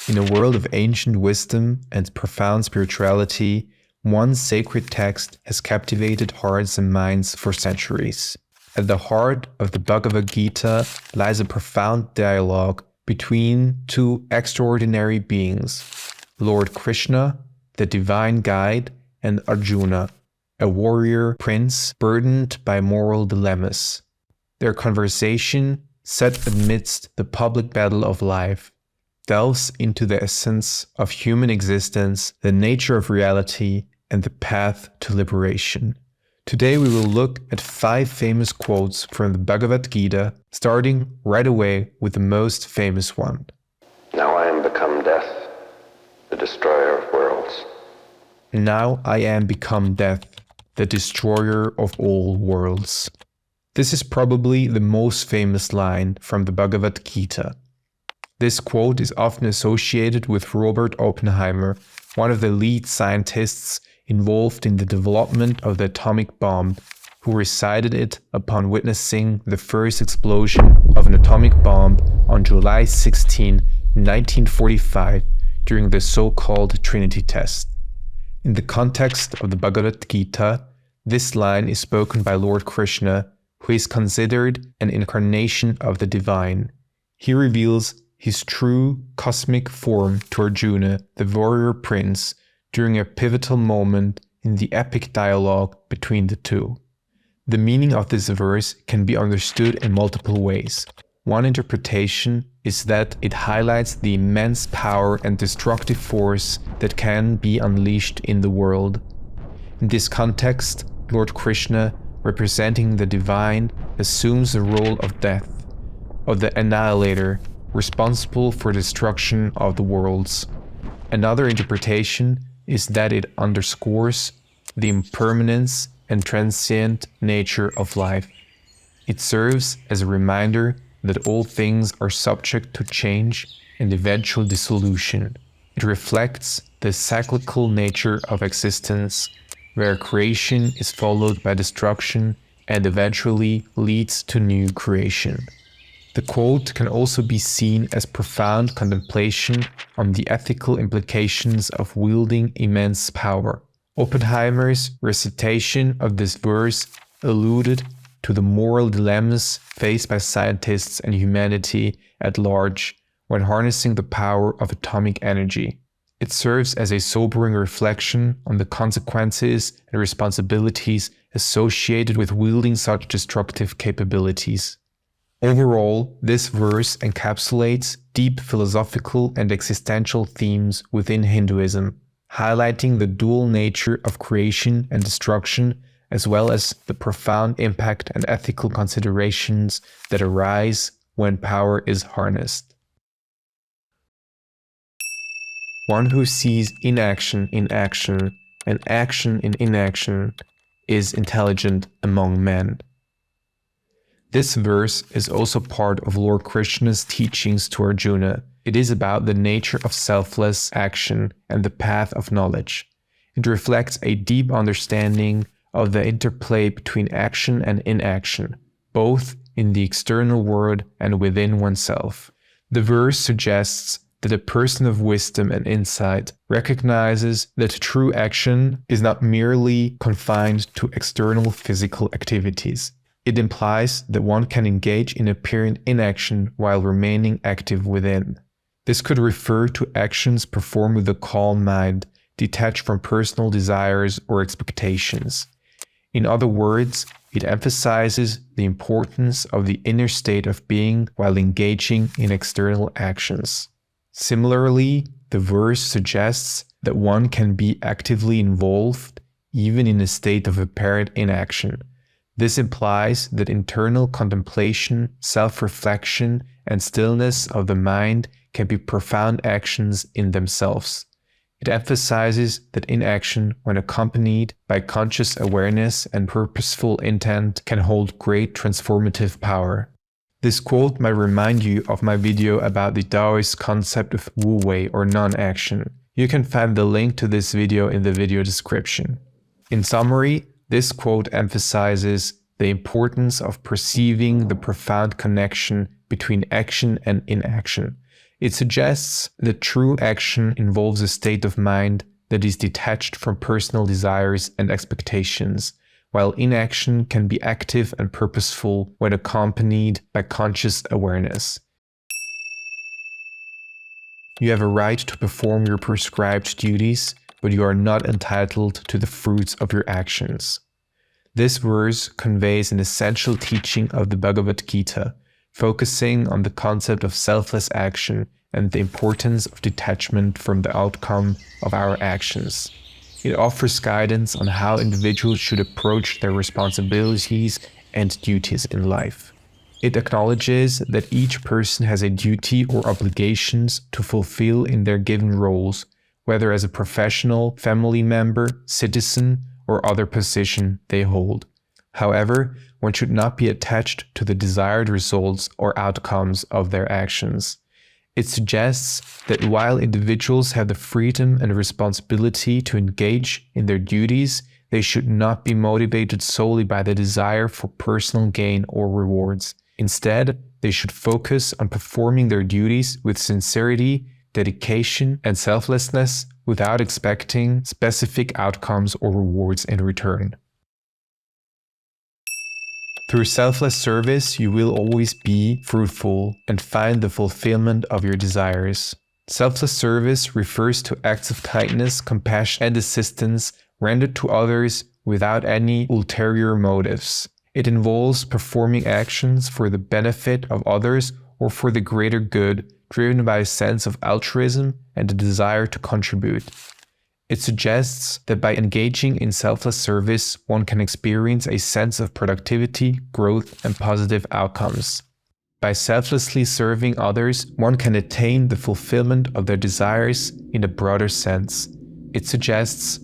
In a world of ancient wisdom and profound spirituality, one sacred text has captivated hearts and minds for centuries. At the heart of the Bhagavad Gita lies a profound dialogue between two extraordinary beings, Lord Krishna, the divine guide, and Arjuna, a warrior prince burdened by moral dilemmas. Their conversation, set amidst the public battle of life, delves into the essence of human existence, the nature of reality, and the path to liberation. Today we will look at 5 famous quotes from the Bhagavad Gita, starting right away with the most famous one. Now I am become death, the destroyer of worlds. Now I am become death, the destroyer of all worlds. This is probably the most famous line from the Bhagavad Gita. This quote is often associated with Robert Oppenheimer, one of the lead scientists involved in the development of the atomic bomb, who recited it upon witnessing the first explosion of an atomic bomb on July 16, 1945, during the so-called Trinity test. In the context of the Bhagavad Gita, this line is spoken by Lord Krishna, who is considered an incarnation of the divine. He reveals his true cosmic form to Arjuna, the warrior prince, during a pivotal moment in the epic dialogue between the two. The meaning of this verse can be understood in multiple ways. One interpretation is that it highlights the immense power and destructive force that can be unleashed in the world. In this context, Lord Krishna, representing the divine, assumes the role of death, of the annihilator, responsible for destruction of the worlds. Another interpretation is that it underscores the impermanence and transient nature of life. It serves as a reminder that all things are subject to change and eventual dissolution. It reflects the cyclical nature of existence, where creation is followed by destruction and eventually leads to new creation. The quote can also be seen as profound contemplation on the ethical implications of wielding immense power. Oppenheimer's recitation of this verse alluded to the moral dilemmas faced by scientists and humanity at large when harnessing the power of atomic energy. It serves as a sobering reflection on the consequences and responsibilities associated with wielding such destructive capabilities. Overall, this verse encapsulates deep philosophical and existential themes within Hinduism, highlighting the dual nature of creation and destruction, as well as the profound impact and ethical considerations that arise when power is harnessed. One who sees inaction in action and action in inaction is intelligent among men. This verse is also part of Lord Krishna's teachings to Arjuna. It is about the nature of selfless action and the path of knowledge. It reflects a deep understanding of the interplay between action and inaction, both in the external world and within oneself. The verse suggests that a person of wisdom and insight recognizes that true action is not merely confined to external physical activities. It implies that one can engage in apparent inaction while remaining active within. This could refer to actions performed with a calm mind, detached from personal desires or expectations. In other words, it emphasizes the importance of the inner state of being while engaging in external actions. Similarly, the verse suggests that one can be actively involved even in a state of apparent inaction. This implies that internal contemplation, self-reflection, and stillness of the mind can be profound actions in themselves. It emphasizes that inaction, when accompanied by conscious awareness and purposeful intent, can hold great transformative power. This quote might remind you of my video about the Taoist concept of Wu Wei or non-action. You can find the link to this video in the video description. In summary, this quote emphasizes the importance of perceiving the profound connection between action and inaction. It suggests that true action involves a state of mind that is detached from personal desires and expectations, while inaction can be active and purposeful when accompanied by conscious awareness. You have a right to perform your prescribed duties, but you are not entitled to the fruits of your actions. This verse conveys an essential teaching of the Bhagavad Gita, focusing on the concept of selfless action and the importance of detachment from the outcome of our actions. It offers guidance on how individuals should approach their responsibilities and duties in life. It acknowledges that each person has a duty or obligations to fulfill in their given roles, whether as a professional, family member, citizen, or other position they hold. However, one should not be attached to the desired results or outcomes of their actions. It suggests that while individuals have the freedom and responsibility to engage in their duties, they should not be motivated solely by the desire for personal gain or rewards. Instead, they should focus on performing their duties with sincerity, dedication, and selflessness without expecting specific outcomes or rewards in return. Through selfless service, you will always be fruitful and find the fulfillment of your desires. Selfless service refers to acts of kindness, compassion, and assistance rendered to others without any ulterior motives. It involves performing actions for the benefit of others or for the greater good, driven by a sense of altruism and a desire to contribute. It suggests that by engaging in selfless service, one can experience a sense of productivity, growth, and positive outcomes. By selflessly serving others, one can attain the fulfillment of their desires in a broader sense. It suggests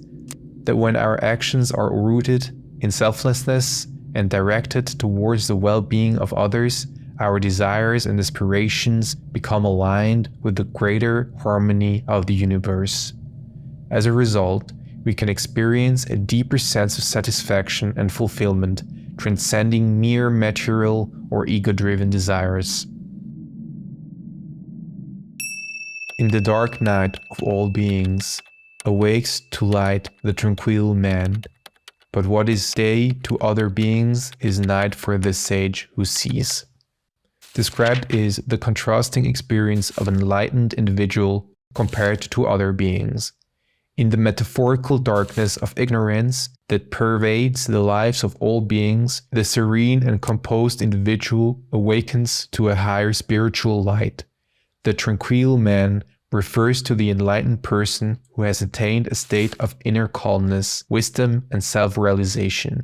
that when our actions are rooted in selflessness and directed towards the well-being of others, our desires and aspirations become aligned with the greater harmony of the universe. As a result, we can experience a deeper sense of satisfaction and fulfillment, transcending mere material or ego-driven desires. In the dark night of all beings, awakes to light the tranquil man. But what is day to other beings is night for the sage who sees. Described is the contrasting experience of an enlightened individual compared to other beings. In the metaphorical darkness of ignorance that pervades the lives of all beings, the serene and composed individual awakens to a higher spiritual light. The tranquil man refers to the enlightened person who has attained a state of inner calmness, wisdom, and self-realization.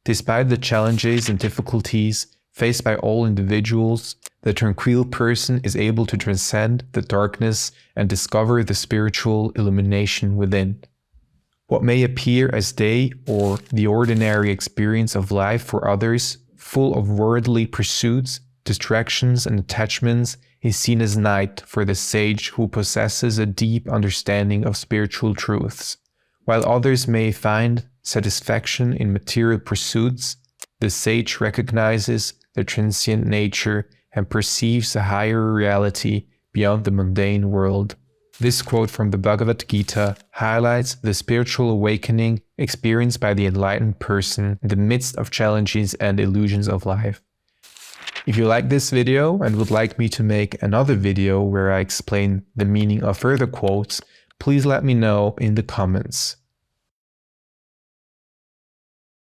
Despite the challenges and difficulties faced by all individuals, the tranquil person is able to transcend the darkness and discover the spiritual illumination within. What may appear as day or the ordinary experience of life for others, full of worldly pursuits, distractions, and attachments, is seen as night for the sage who possesses a deep understanding of spiritual truths. While others may find satisfaction in material pursuits, the sage recognizes their transient nature and perceives a higher reality beyond the mundane world. This quote from the Bhagavad Gita highlights the spiritual awakening experienced by the enlightened person in the midst of challenges and illusions of life. If you like this video and would like me to make another video where I explain the meaning of further quotes, please let me know in the comments.